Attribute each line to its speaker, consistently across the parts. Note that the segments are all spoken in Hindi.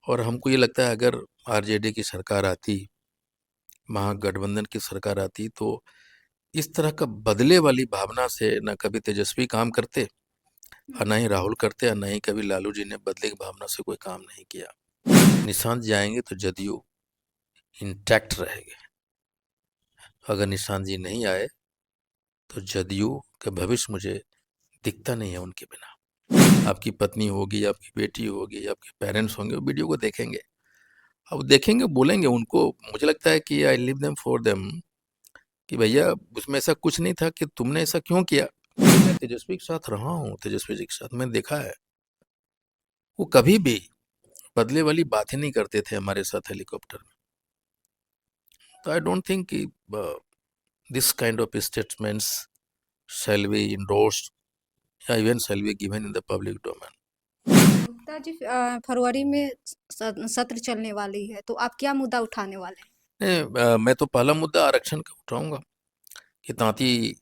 Speaker 1: और हमको ये लगता है अगर आरजेडी की सरकार आती, महागठबंधन की सरकार आती, तो इस तरह का बदले वाली भावना से न कभी तेजस्वी काम करते और न ही राहुल करते और न ही कभी लालू जी ने बदले की भावना से कोई काम नहीं किया। निशांत जी आएंगे तो जदयू इंटैक्ट रहेगी। अगर निशांत जी नहीं आए तो जदयू का भविष्य मुझे दिखता नहीं है उनके बिना। आपकी पत्नी होगी, आपकी बेटी होगी, आपके पेरेंट्स होंगे, वो वीडियो को देखेंगे। अब देखेंगे, बोलेंगे उनको। मुझे लगता है कि I leave them for them, कि भैया उसमें ऐसा कुछ नहीं था कि तुमने ऐसा क्यों किया। मैं तेजस्वी के साथ रहा हूँ, तेजस्वी जी के साथ मैंने देखा है, वो कभी भी बदले वाली बातें नहीं करते थे हमारे साथ हेलीकॉप्टर में। तो आई डोंट थिंक कि this kind of statements shall be endorsed or even shall be given in the public domain.
Speaker 2: Gupta ji, फरवरी में सत्र चलने वाली है, तो आप क्या मुद्दा उठाने वाले हैं?
Speaker 1: नहीं, मैं तो पहला मुद्दा आरक्षण का उठाऊंगा कि तांती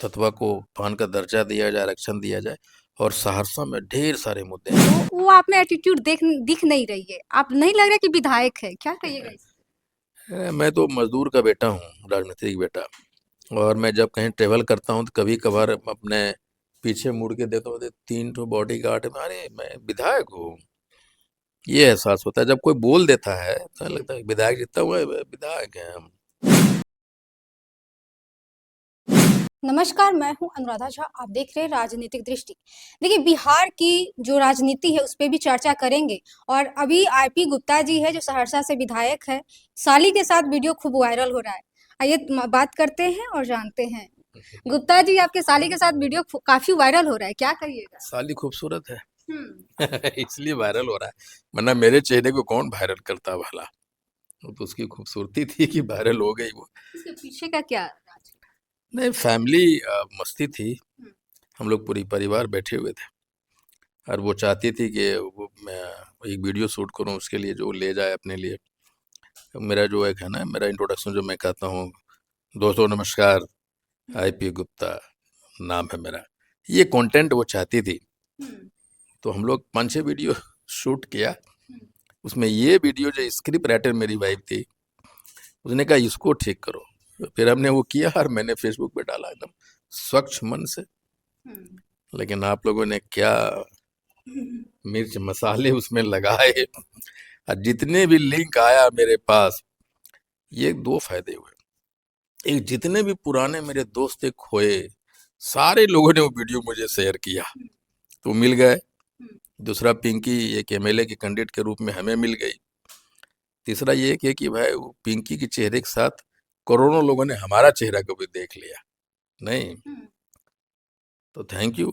Speaker 1: तत्वा को पान का दर्जा दिया जाए, आरक्षण दिया जाए। और सहरसा में ढेर सारे मुद्दे हैं।
Speaker 2: वो आप में एटीट्यूड दिख नहीं रही है। आप नहीं लग रहा कि विधायक है, क्या कहिएगा इस?
Speaker 1: मैं तो मजदूर का बेटा हूँ, राजनीतिक बेटा। और मैं जब कहीं ट्रेवल करता हूँ तो कभी कभार अपने पीछे मुड़ के देखता हूँ तो 3 तो बॉडी गार्ड है, अरे मैं विधायक हूँ। ये एहसास होता है जब कोई बोल देता है, तो लगता है विधायक जितना हुआ है, विधायक है हम।
Speaker 2: नमस्कार, मैं हूं अनुराधा झा। आप देख रहे हैं राजनीतिक दृष्टि। देखिए, बिहार की जो राजनीति है उस पे भी चर्चा करेंगे। और अभी आईपी गुप्ता जी है जो सहरसा से विधायक है, साली के साथ वीडियो खूब वायरल हो रहा है। आइए बात करते हैं और जानते हैं। गुप्ता जी, आपके साली के साथ वीडियो काफी वायरल हो रहा है, क्या करिएगा?
Speaker 1: साली खूबसूरत है।
Speaker 2: हम्म।
Speaker 1: इसलिए वायरल हो रहा है, वरना मेरे चेहरे को कौन वायरल करता भला। वो तो उसकी खूबसूरती थी कि वायरल हो गई वो।
Speaker 2: इसके पीछे का क्या राज?
Speaker 1: नहीं, फैमिली मस्ती थी।
Speaker 2: हम्म।
Speaker 1: हम लोग पूरी परिवार बैठे हुए थे और वो चाहती थी कि वो मैं एक वीडियो शूट करूं, उसके लिए जो ले जाए अपने लिए। मेरा जो एक है ना, मेरा इंट्रोडक्शन जो मैं कहता हूँ, दोस्तों नमस्कार, आईपी गुप्ता नाम है मेरा, ये कंटेंट वो चाहती थी।
Speaker 2: हम्म।
Speaker 1: तो हम लोग 5-6 वीडियो शूट किया।
Speaker 2: हम्म।
Speaker 1: उसमें ये वीडियो जो स्क्रिप्ट राइटर मेरी वाइफ थी, उसने कहा इसको ठीक करो। फिर हमने वो किया और मैंने फेसबुक पे डाला एकदम स्वच्छ मन से।
Speaker 2: हम्म।
Speaker 1: लेकिन आप लोगों ने क्या मिर्च मसाले उसमें लगाए, और जितने भी लिंक आया मेरे पास, ये 2 फायदे हुए। एक, जितने भी पुराने मेरे दोस्त थे खोए, सारे लोगों ने वो वीडियो मुझे शेयर किया तो मिल गए। दूसरा, पिंकी एक एमएलए के कैंडिडेट के रूप में हमें मिल गई। तीसरा ये कि भाई वो पिंकी के चेहरे के साथ करोड़ों लोगों ने हमारा चेहरा कभी देख लिया नहीं।
Speaker 2: हम्म।
Speaker 1: तो थैंक यू,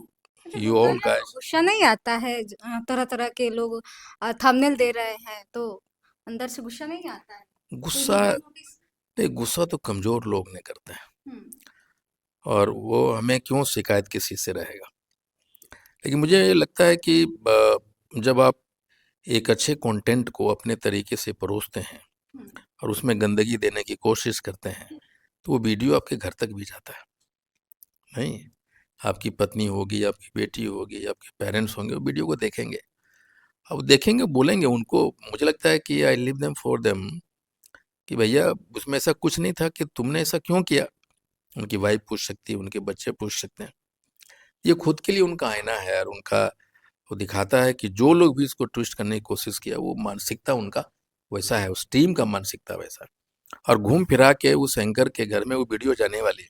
Speaker 2: अच्छा,
Speaker 1: यू
Speaker 2: गुप्ता
Speaker 1: ऑल
Speaker 2: जी, आपको
Speaker 1: गाइस।
Speaker 2: गुस्सा नहीं आता है? तरह तरह के लोग थंबनेल दे रहे हैं तो अंदर से गुस्सा नहीं आता है? कोई
Speaker 1: गुस्सा
Speaker 2: नोटिस?
Speaker 1: नहीं, गुस्सा तो कमजोर लोग नहीं करते हैं,
Speaker 2: हम्म।
Speaker 1: और वो हमें क्यों शिकायत किसी से रहेगा। लेकिन मुझे ये लगता है कि जब आप एक अच्छे कंटेंट को अपने तरीके से परोसते हैं
Speaker 2: हम्म।
Speaker 1: और उसमें गंदगी देने की कोशिश करते हैं, तो वो वीडियो आपके घर तक भी जाता है नहीं। आपकी पत्नी होगी, आपकी बेटी होगी, आपके पेरेंट्स होंगे, वो वीडियो को देखेंगे। अब देखेंगे, बोलेंगे उनको। मुझे लगता है कि I leave them for them, कि भैया उसमें ऐसा कुछ नहीं था कि तुमने ऐसा क्यों किया। उनकी वाइफ पूछ सकती है, उनके बच्चे पूछ सकते हैं। ये खुद के लिए उनका आईना है, और उनका वो दिखाता है कि जो लोग भी इसको ट्विस्ट करने की कोशिश किया, वो मानसिकता उनका वैसा है, उस टीम का मानसिकता वैसा है। और घूम फिरा के उस एंकर के घर में वो वीडियो जाने वाली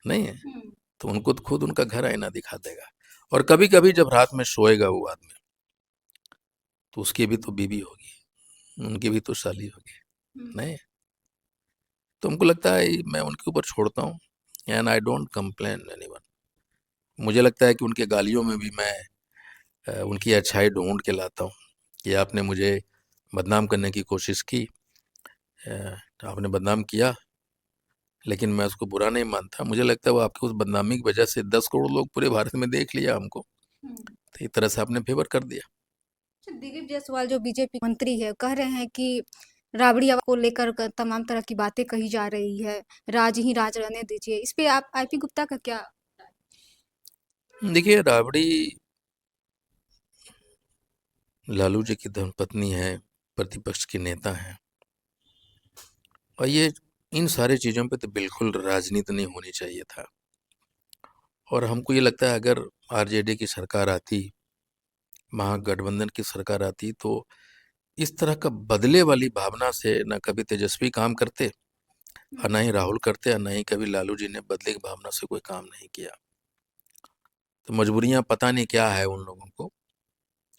Speaker 1: नहीं है,
Speaker 2: हम्म।
Speaker 1: तो उनको तो खुद उनका घर आईना दिखा देगा। और कभी कभी जब रात में सोएगा वो आदमी, तो उसकी भी तो बीवी होगी, उनकी भी तो साली होगी
Speaker 2: हम्म।
Speaker 1: नहीं। तो हमको लगता है मैं उनके ऊपर छोड़ता हूँ, and I don't complain anyone. मुझे लगता है कि उनके गालियों में भी मैं उनकी अच्छाई ढूंढ के लाता हूँ, कि आपने मुझे बदनाम करने की कोशिश की, आपने बदनाम किया, लेकिन मैं उसको बुरा नहीं मानता। मुझे लगता है वो आपकी उस बदनामी की वजह से 10 करोड़ लोग पूरे भारत में देख लिया हमको,
Speaker 2: हम्म।
Speaker 1: तो एक तरह से आपने फेवर कर दिया।
Speaker 2: अच्छा, दिलीप जायसवाल जो बीजेपी मंत्री है कह रहे हैं कि राबड़ी को लेकर तमाम तरह की बातें कही जा रही है, राज ही राज रहने दीजिए। इस पे आप आईपी गुप्ता का क्या?
Speaker 1: देखिए, राबड़ी लालू जी की धर्मपत्नी है, प्रतिपक्ष के नेता हैं, और ये इन सारी चीज़ों पे तो बिल्कुल राजनीति नहीं होनी चाहिए था। और हमको ये लगता है अगर आरजेडी की सरकार आती, महागठबंधन की सरकार आती, तो इस तरह का बदले वाली भावना से न कभी तेजस्वी काम करते और न ही राहुल करते और न ही कभी लालू जी ने बदले की भावना से कोई काम नहीं किया। तो मजबूरियां पता नहीं क्या है उन लोगों को,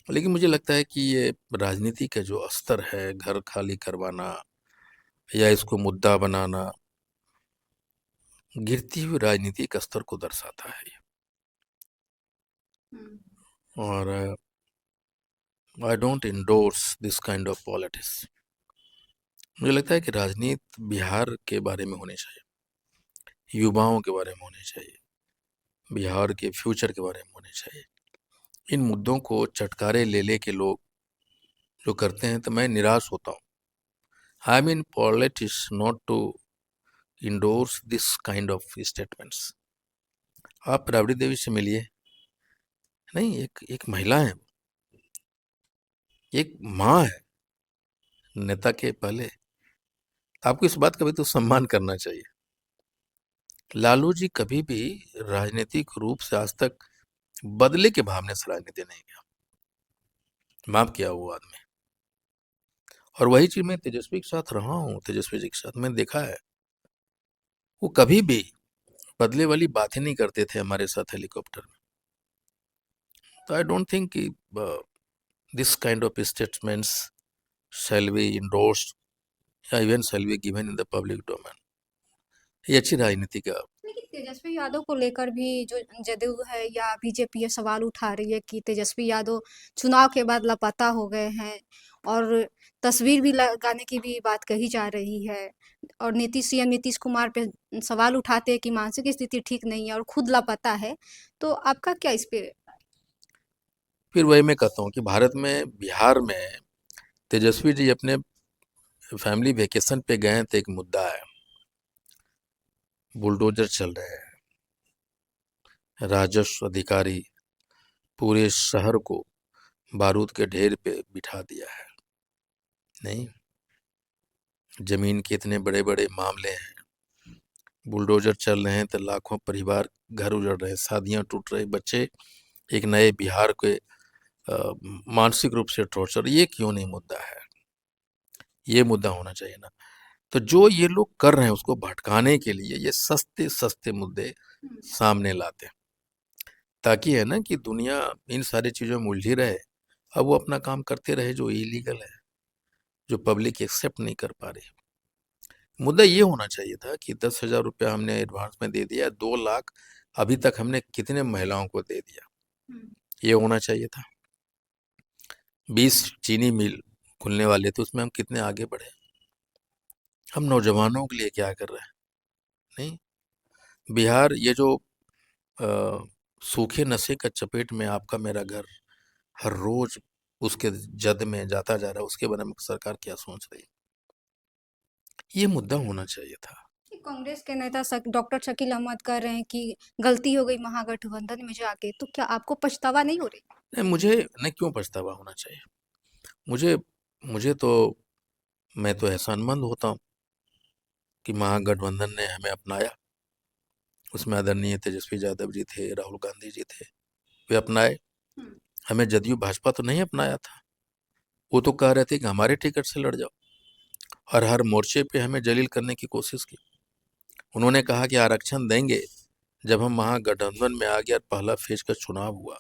Speaker 1: लेकिन मुझे लगता है कि ये राजनीति का जो स्तर है, घर खाली करवाना या इसको मुद्दा बनाना, गिरती हुई राजनीति का स्तर को दर्शाता है ये। और I don't endorse this kind of politics. मुझे लगता है कि राजनीति बिहार के बारे में होनी चाहिए, युवाओं के बारे में होनी चाहिए, बिहार के फ्यूचर के बारे में होनी चाहिए। इन मुद्दों को चटकारे ले ले के लोग जो करते हैं, तो मैं निराश होता हूँ। I mean politics not to endorse this kind of statements. आप राबड़ी देवी से मिलिए, नहीं, एक महिला है, एक माँ है नेता के पहले। आपको इस बात का भी तो सम्मान करना चाहिए। लालू जी कभी भी राजनीतिक रूप से आज तक बदले के भावने से राजनीति नहीं किया, माफ किया वो आदमी। और वही चीज मैं तेजस्वी के साथ रहा हूँ, तेजस्वी जी के साथ मैंने देखा है, वो कभी भी बदले वाली बात ही नहीं करते थे हमारे साथ हेलीकॉप्टर में। तो आई डोंट थिंक कि this kind of statements shall be endorsed या even shall be given in the public domain। ये अच्छी राजनीति का।
Speaker 2: लेकिन तेजस्वी यादव को लेकर भी जो जदयू है या बीजेपी ये सवाल उठा रही है कि तेजस्वी यादव चुनाव के बाद लापता हो गए हैं, और तस्वीर भी लगाने की भी बात कही जा रही है, और सीएम नीतीश कुमार पे सवाल उठाते हैं कि मानसिक स्थिति ठीक नहीं है और खुद लापता है। तो आपका क्या इस पे?
Speaker 1: फिर वही मैं कहता हूँ कि भारत में, बिहार में तेजस्वी जी अपने फैमिली वेकेशन पे गए तो एक मुद्दा है, बुलडोजर चल रहे हैं, राजस्व अधिकारी पूरे शहर को बारूद के ढेर पे बिठा दिया है। नहीं, जमीन के इतने बड़े बड़े मामले हैं, बुलडोजर चल रहे हैं तो लाखों परिवार घर उजड़ रहे हैं, शादियां टूट रही, बच्चे एक नए बिहार के मानसिक रूप से टॉर्चर। ये क्यों नहीं मुद्दा है? ये मुद्दा होना चाहिए ना। तो जो ये लोग कर रहे हैं उसको भटकाने के लिए ये सस्ते सस्ते मुद्दे सामने लाते हैं, ताकि है ना कि दुनिया इन सारी चीज़ों में उलझी रहे। अब वो अपना काम करते रहे जो इलीगल है, जो पब्लिक एक्सेप्ट नहीं कर पा रही। मुद्दा ये होना चाहिए था कि 10,000 रुपया हमने एडवांस में दे दिया, 2 लाख अभी तक हमने कितने महिलाओं को दे दिया, ये होना चाहिए था। 20 चीनी मिल खुलने वाले थे, उसमें हम कितने आगे बढ़े। हम नौजवानों के लिए क्या कर रहे हैं? नहीं, बिहार ये जो सूखे नशे का चपेट में आपका मेरा घर हर रोज उसके जद में जाता जा रहा है, उसके बारे में सरकार क्या सोच रही है? ये मुद्दा होना चाहिए था।
Speaker 2: कांग्रेस के नेता डॉक्टर शकील अहमद कह रहे हैं कि गलती हो गई महागठबंधन में जाके, तो क्या आपको पछतावा नहीं हो रही?
Speaker 1: नहीं, मुझे नहीं, क्यों पछतावा होना चाहिए? मुझे मुझे तो, मैं तो एहसानमंद होता हूँ कि महागठबंधन ने हमें अपनाया। उसमें आदरणीय तेजस्वी यादव जी थे, राहुल गांधी जी थे, वे अपनाए। हमें जदयू भाजपा तो नहीं अपनाया था। वो तो कह रहे थे कि हमारे टिकट से लड़ जाओ, और हर मोर्चे पे हमें जलील करने की कोशिश की। उन्होंने कहा कि आरक्षण देंगे। जब हम महागठबंधन में आ गए और पहला फेज का चुनाव हुआ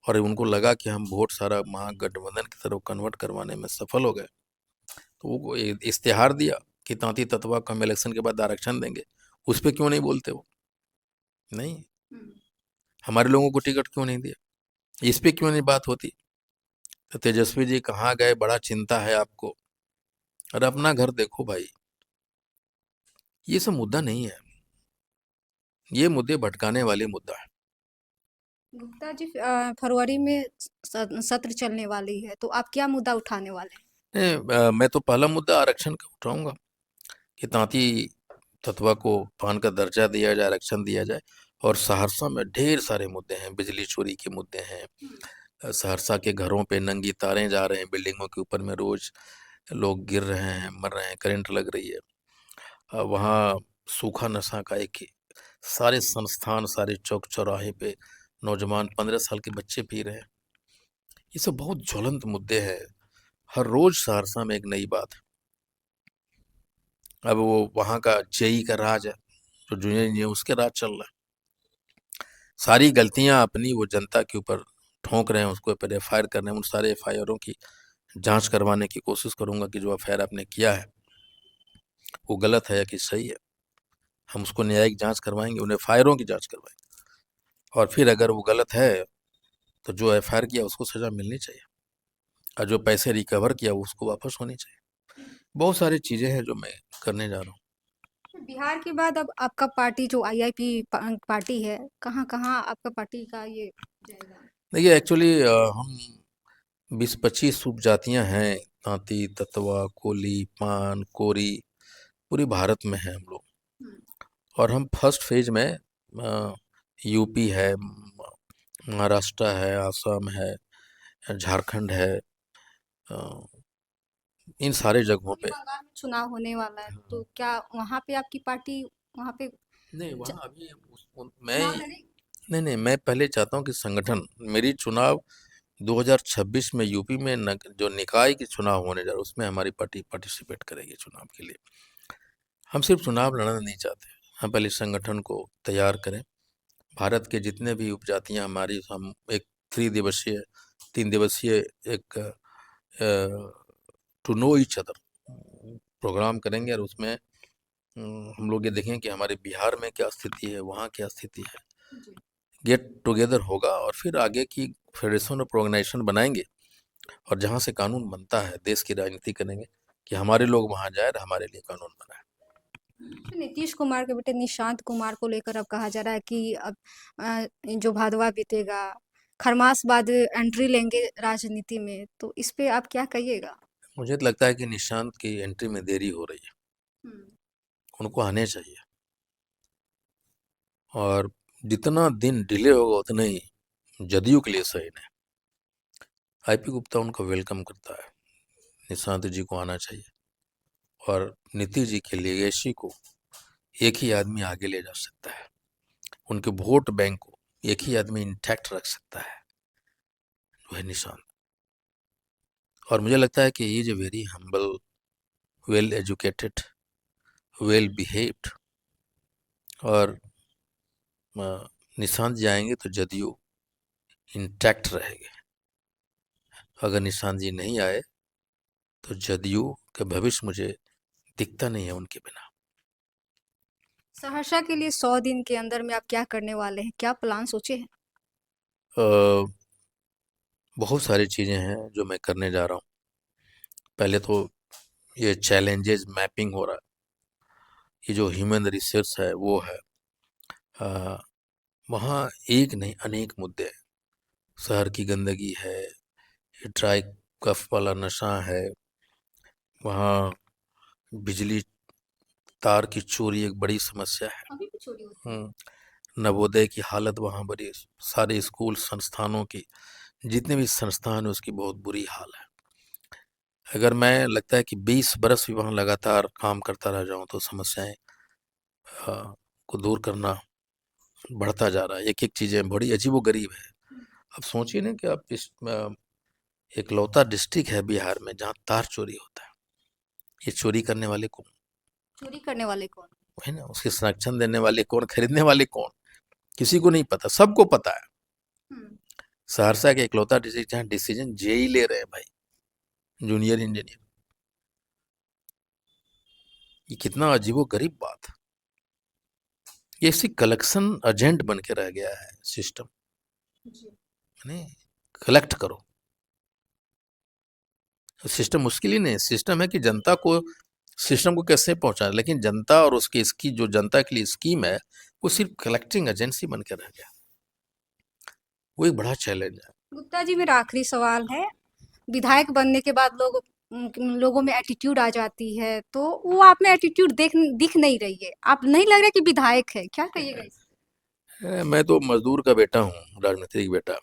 Speaker 1: और उनको लगा कि हम वोट सारा महागठबंधन की तरफ कन्वर्ट करवाने में सफल हो गए, तो वो इश्तेहार दिया कि तांती ततवा को हम इलेक्शन के बाद आरक्षण देंगे। उस पर क्यों नहीं बोलते वो? नहीं, हमारे लोगों को टिकट क्यों नहीं दिया, इस पे क्यों नहीं बात होती? तो तेजस्वी जी कहाँ गए, बड़ा चिंता है आपको। अरे अपना घर देखो भाई, ये सब मुद्दा नहीं है, ये मुद्दे भटकाने वाले मुद्दा है।
Speaker 2: गुप्ता जी, फरवरी में सत्र चलने वाली है, तो आप क्या मुद्दा उठाने वाले हैं?
Speaker 1: मैं तो पहला मुद्दा आरक्षण का उठाऊंगा कि तांती ततवा को पान का दर्जा दिया जाए, आरक्षण दिया जाए। और सहरसा में ढेर सारे मुद्दे हैं, बिजली चोरी के मुद्दे हैं, सहरसा के घरों पे नंगी तारें जा रहे हैं, बिल्डिंगों के ऊपर में रोज लोग गिर रहे हैं, मर रहे हैं, करंट लग रही है। वहाँ सूखा नशा का एक सारे संस्थान, सारे चौक चौराहे पे नौजवान 15 साल के बच्चे पी रहे हैं। ये सब बहुत ज्वलंत मुद्दे हैं। हर रोज सहरसा में एक नई बात है। अब वो वहाँ का जेई का राज है, जो जूनियर इंजीनियर उसके राज चल रहा है। सारी गलतियां अपनी वो जनता के ऊपर ठोंक रहे हैं, उसके ऊपर एफआईआर कर रहे हैं। उन सारे एफआईआरों की जांच करवाने की कोशिश करूंगा कि जो एफआईआर आपने किया है वो गलत है या कि सही है। हम उसको न्यायिक जांच करवाएंगे, उन एफआईआरों की जांच करवाएंगे, और फिर अगर वो गलत है तो जो एफआईआर किया उसको सजा मिलनी चाहिए, और जो पैसे रिकवर किया वो उसको वापस होनी चाहिए। बहुत सारी चीज़ें हैं जो मैं करने जा रहा हूँ।
Speaker 2: बिहार के बाद अब आपका पार्टी जो आईआईपी पार्टी है, कहाँ कहाँ आपका पार्टी का ये जाएगा?
Speaker 1: देखिए एक्चुअली हम 20-25 उपजातियां हैं, तांती, ततवा, कोली, पान, कोरी, पूरी भारत में है हम लोग। और हम फर्स्ट फेज में यूपी है, महाराष्ट्र है, आसाम है, झारखंड है, अ, इन सारे जगहों
Speaker 2: अभी
Speaker 1: पे।
Speaker 2: बंगाल में चुनाव होने वाला है, तो
Speaker 1: हाँ।
Speaker 2: क्या वहाँ पे आपकी पार्टी वहाँ पे
Speaker 1: नहीं
Speaker 2: च-
Speaker 1: वहाँ अभी मैं
Speaker 2: चुनाव लड़ेगी?
Speaker 1: नहीं नहीं, मैं पहले चाहता हूँ कि संगठन मेरी चुनाव 2026 में यूपी में जो निकाय के चुनाव होने जा रहे हैं उसमें हमारी पार्टी पार्टिसिपेट करेगी चुनाव के लिए। हम सिर्फ चुनाव लड़ना नहीं चाहते, हम पहले संगठन को तैयार करें। भारत के जितने भी उपजातियां हमारी, हम एक 3 दिवसीय एक to know each other program करेंगे, और उसमें हम लोग ये देखेंगे कि हमारे बिहार में क्या स्थिति है, वहाँ क्या स्थिति है।
Speaker 2: जी।
Speaker 1: गेट टुगेदर होगा और फिर आगे की फेडरेशन और ऑर्गेनाइजेशन बनाएंगे, और जहाँ से कानून बनता है देश की राजनीति करेंगे कि हमारे लोग वहाँ जाए और हमारे लिए कानून बनाए।
Speaker 2: तो नीतीश कुमार के बेटे निशांत कुमार को लेकर अब कहा जा रहा है कि अब जो भादवा बीतेगा, खरमास बाद एंट्री लेंगे राजनीति में, तो इस पे आप क्या कहिएगा?
Speaker 1: मुझे तो लगता है कि निशांत की एंट्री में देरी हो रही है,
Speaker 2: हम्म।
Speaker 1: उनको आने चाहिए, और जितना दिन डिले होगा उतना ही जदयू के लिए सही नहीं। आईपी गुप्ता उनको वेलकम करता है, निशांत जी को आना चाहिए, और नीतीश जी के लेगेसी को एक ही आदमी आगे ले जा सकता है, उनके वोट बैंक को एक ही आदमी इंटैक्ट रख सकता है, वो है निशांत। और मुझे लगता है कि ये जो very humble, well educated, well behaved, और निशांत जी आएंगे तो जदयू इंटैक्ट रहेगी। अगर निशांत जी नहीं आए तो जदयू का भविष्य मुझे दिखता नहीं है उनके बिना।
Speaker 2: सहरसा के लिए 100 दिन के अंदर में आप क्या करने वाले हैं? क्या प्लान सोचे हैं?
Speaker 1: अ, बहुत सारी चीज़ें हैं जो मैं करने जा रहा हूँ। पहले तो ये चैलेंजेस मैपिंग हो रहा है, ये जो ह्यूमन रिसोर्स है वो है। अ, वहाँ एक नहीं अनेक मुद्दे हैं। शहर की गंदगी है, ये ड्राई कफ वाला नशा है, वहाँ बिजली तार की चोरी एक बड़ी समस्या है।
Speaker 2: अभी भी चोरी होती है?
Speaker 1: नवोदय की हालत वहाँ बड़ी, सारे स्कूल संस्थानों की, जितने भी संस्थान है उसकी बहुत बुरी हाल है। अगर मैं लगता है कि 20 बरस भी वहाँ लगातार काम करता रह जाऊँ तो समस्याएं को दूर करना बढ़ता जा रहा है। एक एक चीज़ें बड़ी अजीबो गरीब है। अब सोचिए ना कि आप इस इकलौता डिस्ट्रिक्ट है बिहार में जहाँ तार चोरी होता है। ये चोरी करने वाले कौन
Speaker 2: चोरी करने वाले कौन?
Speaker 1: है ना, उसके संरक्षण देने वाले कौन, खरीदने वाले कौन, किसी को नहीं पता, सबको पता है।
Speaker 2: हम्म।
Speaker 1: सहरसा के इकलौता डिस्ट्रिक्ट जहाँ डिसीजन जेई ले रहे हैं भाई, जूनियर इंजीनियर। ये कितना अजीबो गरीब बात है। ये इसी कलेक्शन एजेंट बन के रह गया है सिस्टम।
Speaker 2: जी।
Speaker 1: यानी कलेक्ट करो, सिस्टम मुश्किल ही नहीं, सिस्टम है कि जनता को सिस्टम को कैसे पहुंचाए, लेकिन जनता और उसकी इसकी जो जनता के लिए स्कीम है वो सिर्फ कलेक्टिंग एजेंसी बन के रह गया। वो एक बड़ा चैलेंज है।
Speaker 2: गुप्ता जी, मेरा आखिरी सवाल है। विधायक बनने के बाद लोगों में एटीट्यूड आ जाती है, तो वो आप में एटीट्यूड दिख नहीं रही है। आप नहीं लग रहा कि विधायक है, क्या कहिएगा इस?
Speaker 1: मैं तो मजदूर का बेटा हूँ, राजनीतिक बेटा।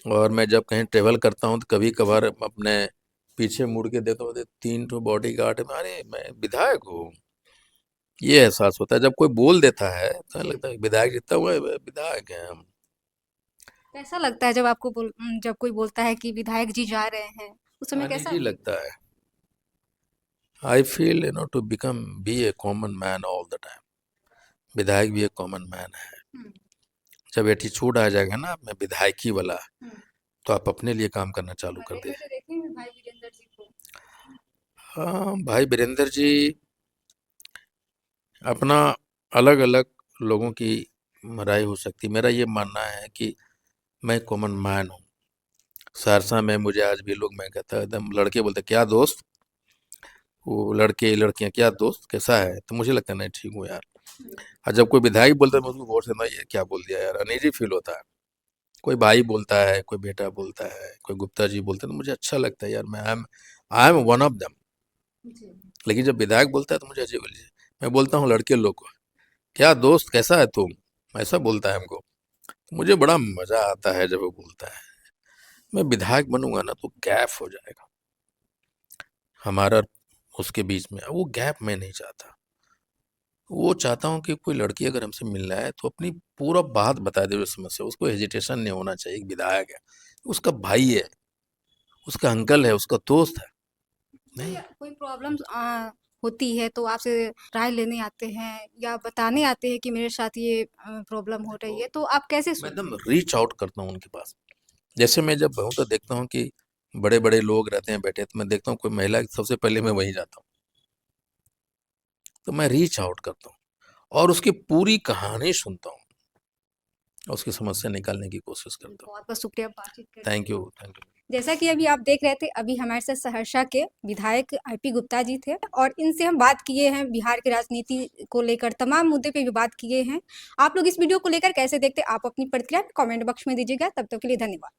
Speaker 1: और मैं जब कहीं ट्रेवल करता हूँ तो कभी कभार अपने पीछे मुड़ के देखता हूँ तो 3 बॉडीगार्ड है, अरे मैं विधायक हूँ। ये एहसास होता है जब कोई बोल देता है तो लगता है विधायक जितना हुआ है विधायक है हम।
Speaker 2: कैसा लगता है जब जब कोई बोलता है कि विधायक जी जा रहे हैं, उस समय कैसा?
Speaker 1: अनईजी लगता है। I feel to become be a common man all the time. विधायक भी एक कॉमन मैन है।
Speaker 2: हम्म,
Speaker 1: जब एटीट्यूड आ जाएगा ना मैं विधायकी वाला,
Speaker 2: हम्म।
Speaker 1: तो आप अपने लिए काम करना चालू कर दे।
Speaker 2: देखने से देखे हैं भाई वीरेंद्र जी को।
Speaker 1: हाँ भाई वीरेंद्र जी अपना अलग अलग लोगों की राय हो सकती, मेरा ये मानना है कि मैं कॉमन मैन हूँ। सहरसा में मुझे आज भी लोग, मैं कहता एकदम लड़के बोलते क्या दोस्त, वो लड़के लड़कियां क्या दोस्त कैसा है, तो मुझे लगता है नहीं ठीक हूँ यार। और जब कोई विधायक बोलता है मैं उसको गौर से, नहीं ये क्या बोल दिया यार, अनईजी फील होता है। कोई भाई बोलता है, कोई बेटा बोलता है, कोई गुप्ता जी बोलते हैं तो मुझे अच्छा लगता है यार, मैं I am one of them.
Speaker 2: जी।
Speaker 1: लेकिन जब विधायक बोलता है तो मुझे अजीब लगता है। मैं बोलता हूँ लड़के लोग को क्या दोस्त कैसा है तुम, ऐसा बोलता है हमको, तो मुझे बड़ा मजा आता है जब वो बोलता है। मैं विधायक बनूंगा ना तो गैप हो जाएगा हमारा उसके बीच में, वो गैप मैं नहीं चाहता। वो चाहता हूँ कि कोई लड़की अगर हमसे मिलना है तो अपनी पूरा बात बता दे उस समस्या, उसको हेजिटेशन नहीं होना चाहिए। एक विधायक है, उसका भाई है, उसका अंकल है, उसका दोस्त है।
Speaker 2: कोई
Speaker 1: नहीं,
Speaker 2: कोई प्रॉब्लम्स होती है तो आपसे राय लेने आते हैं या बताने आते हैं कि मेरे साथ ये प्रॉब्लम हो रही है,
Speaker 1: देखो
Speaker 2: तो आप कैसे
Speaker 1: मैं
Speaker 2: सुनते
Speaker 1: एकदम
Speaker 2: हैं?
Speaker 1: रीच आउट करता हूँ उनके पास। जैसे मैं जब हूँ तो देखता हूँ कि बड़े बड़े लोग रहते हैं बैठे, तो मैं देखता हूँ कोई महिला, सबसे पहले मैं वहीं जाता हूँ, तो मैं रीच आउट करता हूँ और उसकी पूरी कहानी सुनता हूँ और उसकी समस्या निकालने की कोशिश करता हूँ।
Speaker 2: बहुत बहुत शुक्रिया बातचीत करने
Speaker 1: थैंक
Speaker 2: के
Speaker 1: यू,
Speaker 2: लिए।
Speaker 1: Thank you.
Speaker 2: जैसा कि अभी आप देख रहे थे, अभी हमारे साथ सहरसा के विधायक आईपी गुप्ता जी थे और इनसे हम बात किए हैं बिहार की राजनीति को लेकर, तमाम मुद्दे पे भी बात किए हैं। आप लोग इस वीडियो को लेकर कैसे देखते हैं, आप अपनी प्रतिक्रिया कमेंट बॉक्स में दीजिएगा। तब तक के लिए धन्यवाद।